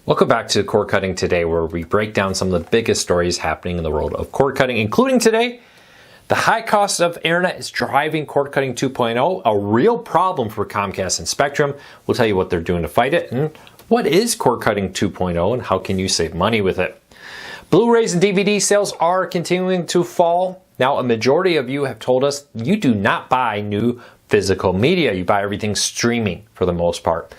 Welcome back to Cord Cutting Today, where we break down some of the biggest stories happening in the world of cord cutting, including today, the high cost of internet is driving cord cutting 2.0, a real problem for Comcast and Spectrum. We'll tell you what they're doing to fight it, and what is cord cutting 2.0 and how can you save money with it. Blu-rays and DVD sales are continuing to fall. Now, a majority of you have told us you do not buy new physical media. You buy everything streaming for the most part.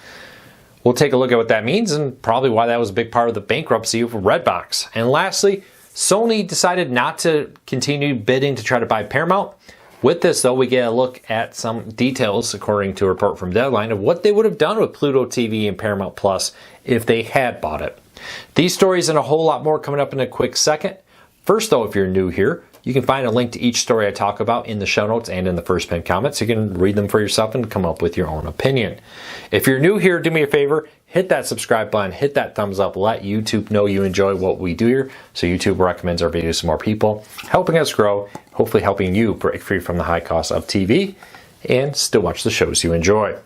We'll take a look at what that means and probably why that was a big part of the bankruptcy of Redbox. And lastly, Sony decided not to continue bidding to try to buy Paramount. With this, though, we get a look at some details, according to a report from Deadline, of what they would have done with Pluto TV and Paramount Plus if they had bought it. These stories and a whole lot more coming up in a quick second. First, though, if you're new here, you can find a link to each story I talk about in the show notes and in the first pinned comment, so you can read them for yourself and come up with your own opinion. If you're new here, do me a favor, hit that subscribe button, hit that thumbs up, let YouTube know you enjoy what we do here, so YouTube recommends our videos to more people, helping us grow, hopefully helping you break free from the high cost of TV and still watch the shows you enjoy.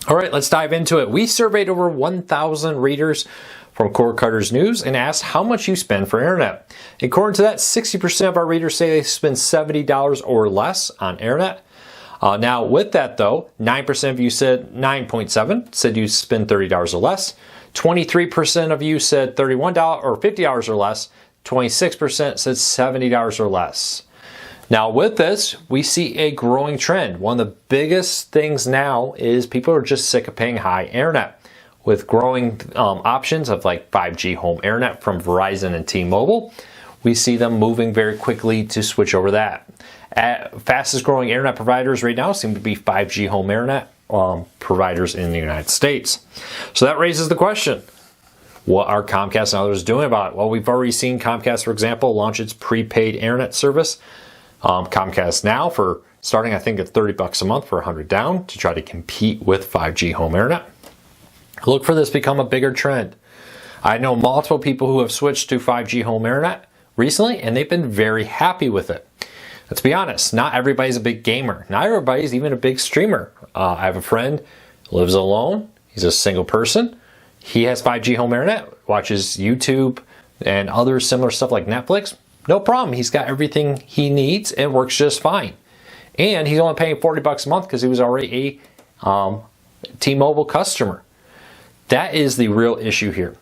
All right, let's dive into it. We surveyed over 1,000 readers from Cord Cutters News and asked how much you spend for internet. According to that, 60% of our readers say they spend $70 or less on internet. Now, with that though, 9% of you said 9.7 said you spend $30 or less. 23% of you said $31 or $50 or less. 26% said $70 or less. Now, with this, we see a growing trend. One of the biggest things now is people are just sick of paying high internet. With growing options of like 5G home internet from Verizon and T-Mobile, we see them moving very quickly to switch over that. Fastest growing internet providers right now seem to be 5G home internet providers in the United States. So that raises the question, what are Comcast and others doing about it? Well, we've already seen Comcast, for example, launch its prepaid internet service. Comcast Now for starting, I think, at $30 a month for 100 down to try to compete with 5G home internet. Look for this to become a bigger trend. I know multiple people who have switched to 5G home internet recently, and they've been very happy with it. Let's be honest, not everybody's a big gamer. Not everybody's even a big streamer. I have a friend who lives alone. He's a single person. He has 5G home internet, watches YouTube and other similar stuff like Netflix. No problem. He's got everything he needs and works just fine. And he's only paying $40 a month because he was already a T-Mobile customer. That is the real issue here.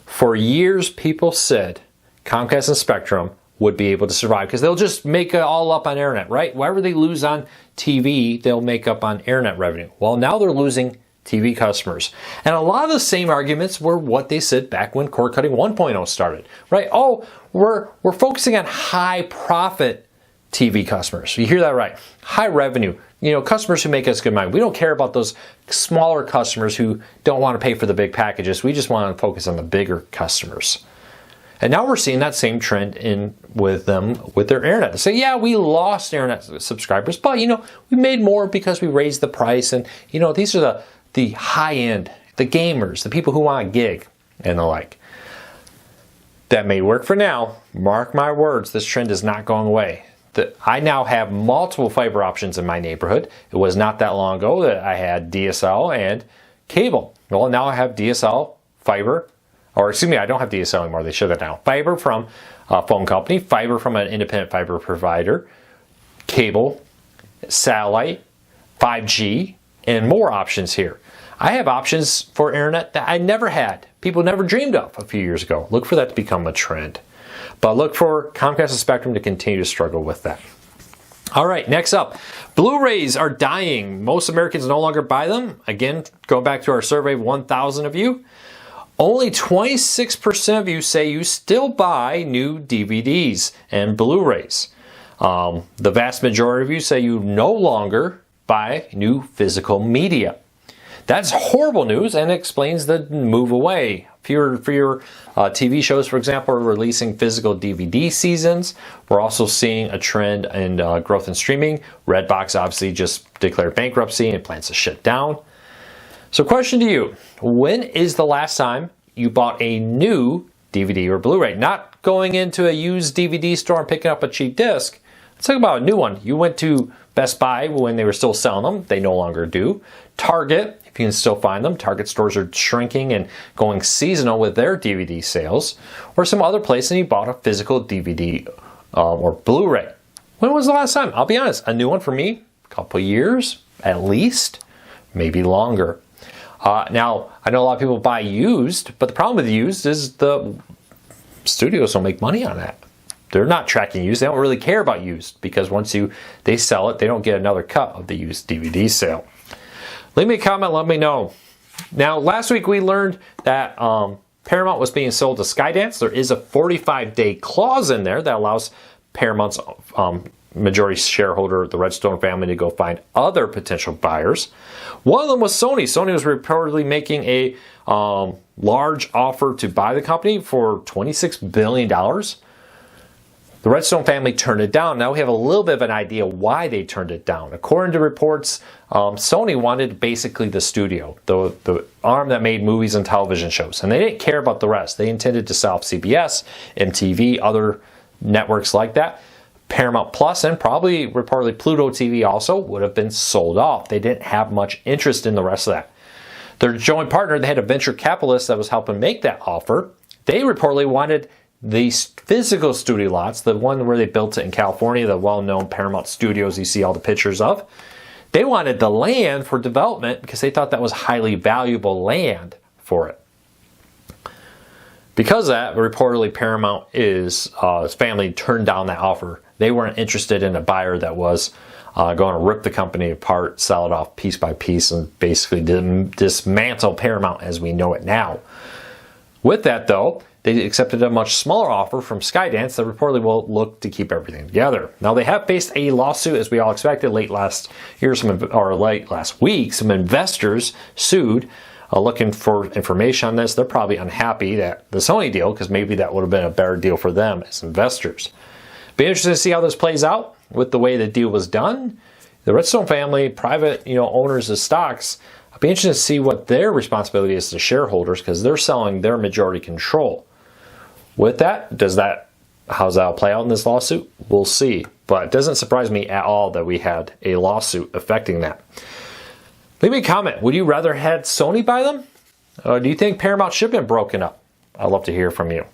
For years, people said Comcast and Spectrum would be able to survive because they'll just make it all up on internet, right? Whatever they lose on TV, they'll make up on internet revenue. Well, now they're losing TV customers. And a lot of the same arguments were what they said back when Cord Cutting 1.0 started, right? Oh, we're focusing on high profit TV customers. You hear that right. High revenue. You know, customers who make us good money. We don't care about those smaller customers who don't want to pay for the big packages. We just want to focus on the bigger customers. And now we're seeing that same trend with them with their internet. They say, yeah, we lost internet subscribers, but you know, we made more because we raised the price. And you know, these are the high end, the gamers, the people who want a gig and the like. That may work for now. Mark my words, this trend is not going away. I now have multiple fiber options in my neighborhood. It was not that long ago that I had DSL and cable. Well, now I have DSL, fiber, or excuse me, I don't have DSL anymore. They shut that down. Fiber from a phone company, fiber from an independent fiber provider, cable, satellite, 5G, and more options here. I have options for internet that I never had. People never dreamed of a few years ago. Look for that to become a trend. But look for Comcast and Spectrum to continue to struggle with that. All right, next up, Blu-rays are dying. Most Americans no longer buy them. Again, going back to our survey of 1,000 of you, only 26% of you say you still buy new DVDs and Blu-rays. The vast majority of you say you no longer buy new physical media. That's horrible news and explains the move away. For your TV shows, for example, are releasing physical DVD seasons. We're also seeing a trend in growth in streaming. Redbox obviously just declared bankruptcy and plans to shut down. So question to you, when is the last time you bought a new DVD or Blu-ray? Not going into a used DVD store and picking up a cheap disc. Let's talk about a new one. You went to Best Buy when they were still selling them. They no longer do. Target, if you can still find them. Target stores are shrinking and going seasonal with their DVD sales. Or some other place and you bought a physical DVD or Blu-ray. When was the last time? I'll be honest, a new one for me, a couple years at least, maybe longer. Now, I know a lot of people buy used, but the problem with used is the studios don't make money on that. They're not tracking used. They don't really care about used because once they sell it, they don't get another cut of the used DVD sale. Leave me a comment, let me know. Now, last week we learned that Paramount was being sold to Skydance. There is a 45-day clause in there that allows Paramount's majority shareholder, the Redstone family, to go find other potential buyers. One of them was Sony. Sony was reportedly making a large offer to buy the company for $26 billion. The Redstone family turned it down. Now we have a little bit of an idea why they turned it down. According to reports, Sony wanted basically the studio, the arm that made movies and television shows, and they didn't care about the rest. They intended to sell off CBS, MTV, other networks like that. Paramount Plus and probably reportedly Pluto TV also would have been sold off. They didn't have much interest in the rest of that. Their joint partner, they had a venture capitalist that was helping make that offer. They reportedly wanted these physical studio lots, the one where they built it in California, the well-known Paramount Studios you see all the pictures of. They wanted the land for development because they thought that was highly valuable land for it. Because of that, reportedly Paramount his family turned down that offer. They weren't interested in a buyer that was going to rip the company apart, sell it off piece by piece, and basically dismantle Paramount as we know it now. With that, though, they accepted a much smaller offer from Skydance that reportedly will look to keep everything together. Now, they have faced a lawsuit, as we all expected, late last week. Some investors sued, looking for information on this. They're probably unhappy that the Sony deal, because maybe that would have been a better deal for them as investors. Be interested to see how this plays out with the way the deal was done. The Redstone family, private owners of stocks, I'll be interested to see what their responsibility is to shareholders because they're selling their majority control. With that, how's that play out in this lawsuit? We'll see. But it doesn't surprise me at all that we had a lawsuit affecting that. Leave me a comment. Would you rather had Sony buy them? Or do you think Paramount should have been broken up? I'd love to hear from you.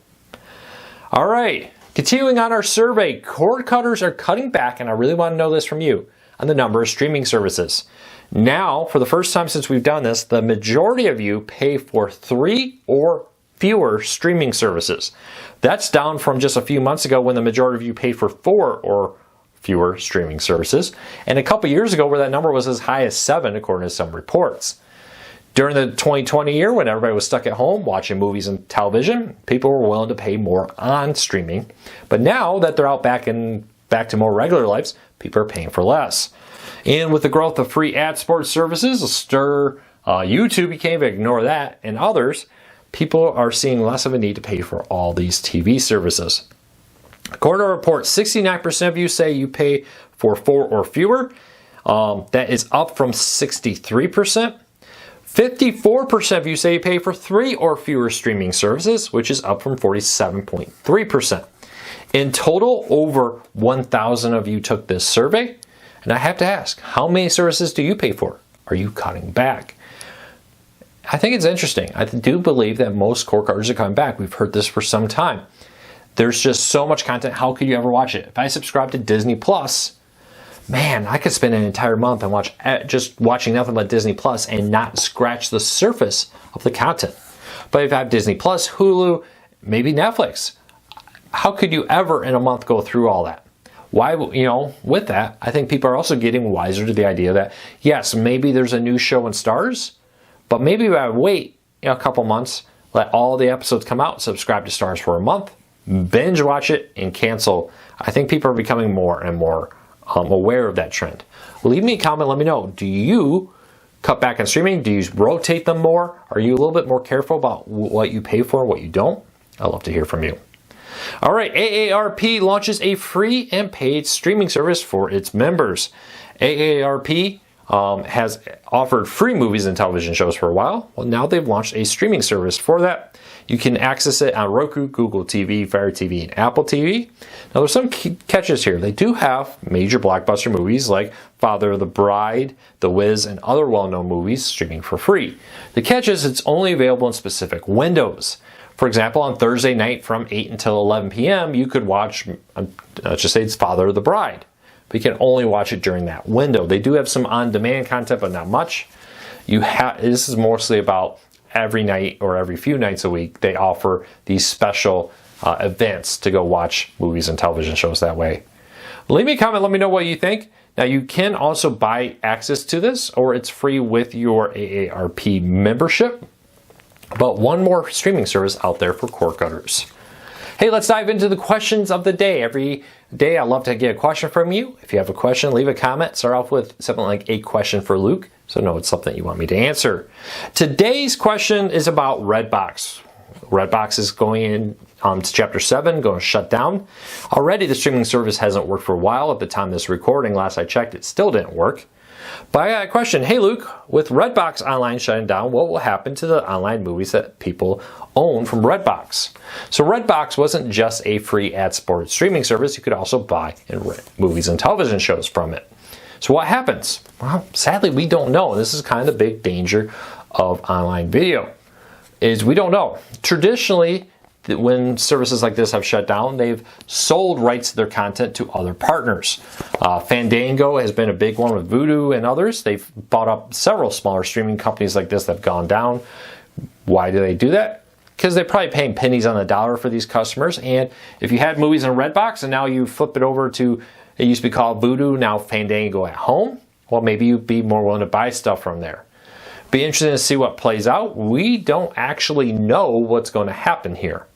All right. Continuing on our survey, cord cutters are cutting back, and I really want to know this from you, on the number of streaming services. Now, for the first time since we've done this, the majority of you pay for 3 or fewer streaming services. That's down from just a few months ago when the majority of you paid for 4 or fewer streaming services, and a couple years ago where that number was as high as 7, according to some reports. During the 2020 year, when everybody was stuck at home watching movies and television, people were willing to pay more on streaming. But now that they're out back to more regular lives, people are paying for less. And with the growth of free ad-supported services, YouTube, you can't even ignore that, and others, people are seeing less of a need to pay for all these TV services. According to a report, 69% of you say you pay for 4 or fewer. That is up from 63%. 54% of you say you pay for 3 or fewer streaming services, which is up from 47.3%. In total, over 1,000 of you took this survey. And I have to ask, how many services do you pay for? Are you cutting back? I think it's interesting. I do believe that most cord cutters are coming back. We've heard this for some time. There's just so much content. How could you ever watch it? If I subscribe to Disney Plus, man, I could spend an entire month and just watching nothing but Disney Plus and not scratch the surface of the content. But if I have Disney Plus, Hulu, maybe Netflix, how could you ever in a month go through all that? Why, with that, I think people are also getting wiser to the idea that, yes, maybe there's a new show in Starz, but maybe I wait a couple months, let all the episodes come out, subscribe to Starz for a month, binge watch it, and cancel. I think people are becoming more and more aware of that trend. Leave me a comment, let me know. Do you cut back on streaming? Do you rotate them more? Are you a little bit more careful about what you pay for and what you don't? I'd love to hear from you. All right, AARP launches a free and paid streaming service for its members. AARP has offered free movies and television shows for a while. Well, now they've launched a streaming service for that. You can access it on Roku, Google TV, Fire TV, and Apple TV. Now, there's some key catches here. They do have major blockbuster movies like Father of the Bride, The Wiz, and other well-known movies streaming for free. The catch is it's only available in specific windows. For example, on Thursday night from 8 until 11 p.m., you could watch, let's just say it's Father of the Bride. But you can only watch it during that window. They do have some on-demand content, but not much. This is mostly about every night or every few nights a week. They offer these special events to go watch movies and television shows that way. Leave me a comment. Let me know what you think. Now, you can also buy access to this, or it's free with your AARP membership. But one more streaming service out there for cord cutters. Hey, let's dive into the questions of the day. Every day, I love to get a question from you. If you have a question, leave a comment. Start off with something like a question for Luke, so know it's something you want me to answer. Today's question is about Redbox. Redbox is going in to Chapter 7, going to shut down. Already, the streaming service hasn't worked for a while. At the time of this recording, last I checked, it still didn't work. But I got a question. Hey, Luke, with Redbox Online shutting down, what will happen to the online movies that people own from Redbox? So Redbox wasn't just a free ad-supported streaming service. You could also buy and rent movies and television shows from it. So what happens? Well, sadly, we don't know. This is kind of the big danger of online video, is we don't know. Traditionally, when services like this have shut down, they've sold rights to their content to other partners. Fandango has been a big one with Vudu and others. They've bought up several smaller streaming companies like this that have gone down. Why do they do that? Because they're probably paying pennies on the dollar for these customers. And if you had movies in Redbox and now you flip it over to, it used to be called Vudu, now Fandango at home, well, maybe you'd be more willing to buy stuff from there. Be interesting to see what plays out. We don't actually know what's going to happen here.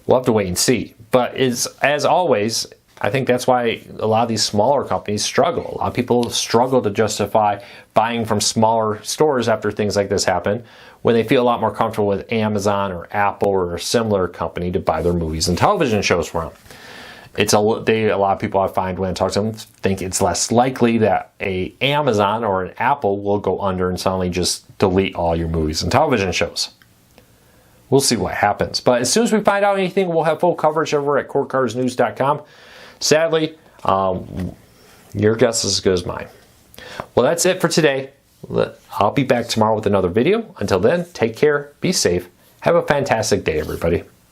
We'll have to wait and see. But as always, I think that's why a lot of these smaller companies struggle. A lot of people struggle to justify buying from smaller stores after things like this happen, when they feel a lot more comfortable with Amazon or Apple or a similar company to buy their movies and television shows from. A lot of people I find when I talk to them think it's less likely that a Amazon or an Apple will go under and suddenly just delete all your movies and television shows. We'll see what happens. But as soon as we find out anything, we'll have full coverage over at cordcuttersnews.com. Sadly, your guess is as good as mine. Well, that's it for today. I'll be back tomorrow with another video. Until then, take care, be safe, have a fantastic day, everybody.